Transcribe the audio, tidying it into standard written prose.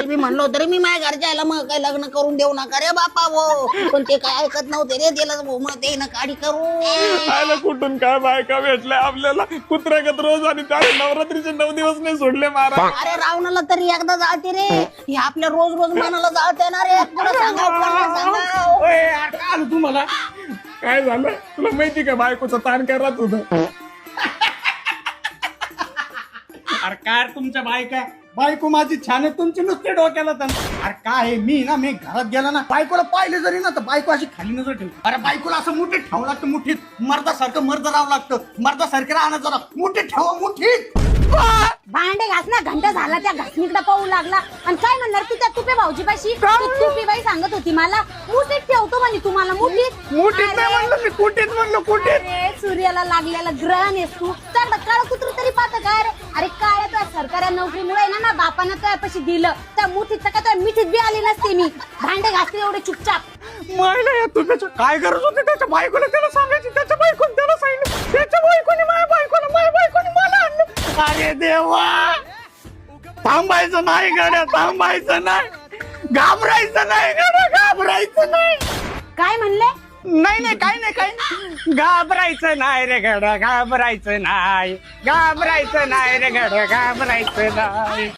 मी म्हणलो तरी मी माझ्या घरच्या आला मग काही लग्न करून देऊ नका रे बापा वो, पण ते काय ऐकत नव्हते रे. त्याला मग ते ना काढी करू आयला कुठून काय बायका भेटल्या आपल्याला कुत्र्यागत रोज, आणि त्या नवरात्रीचे 9 दिवस नाही सोडले महाराज. अरे रावणाला तरी एकदा जाळते रे, हे आपल्या रोज रोज मनाला जाळते ना रे. तुला सांगाव ओय, यार, काय आलं तुम्हाला? काय झालं तुला माहिती का? बायकोचं ताण करत होत. अरे काय तुमच्या बायको माझी छान आहे, तुमची नुसते डोक्याला तर. अरे काय आहे, मी घरात गेला ना, बायकोला पाहिलं जरी ना तर बायको अशी खाली नजर ठेवते. अरे बायकोला असं मुठीत ठेवावं लागतं, मुठीत मर्दासारखं मर्द राहावं लागतं, मर्दासारखं राहणं जरा मुठीत ठेवा, मुठीत. भांडे घास ना, घंटा झाला त्या घासणीकडे पाहू लागला. आणि काय म्हणणार तू त्या तुपे भाऊजीपाशी? तुपी बाई सांगत होती मला मुठीत ठेवतो म्हणे तुम्हाला, मुठीत. मुठीत नाही म्हणलं मी, कुठीत म्हणलं, कुठीत. अरे सूर्याला लागलेला ग्रहण आहेस तू. तर काळ कुत्र तरी पाहत काय रे? अरे काय तुझ्या सरकारी नोकरीमुळे ना बापानं तुझ्यापाशी दिलं, त्या मुठीत का तुझ्या मिठीत बी आली नसते मी. भांडे घासते एवढे चुपचाप. मायला या तुम्ही काय गरज होती त्याच्या बायकोला त्याला सांगायची? त्याच्या बायकोने त्याला सांगितलं, त्याच्या बायकोने माझ्या बायकोने मला आणलं. अरे देवा, थांबायचं नाही गड्या, थांबायचं नाही, घाबरायचं नाही गड्या, घाबरायचं नाही. काय म्हणले? नाही काही नाही, घाबरायचं नाही रे गड्या, घाबरायचं नाही रे गड्या, घाबरायचं नाही.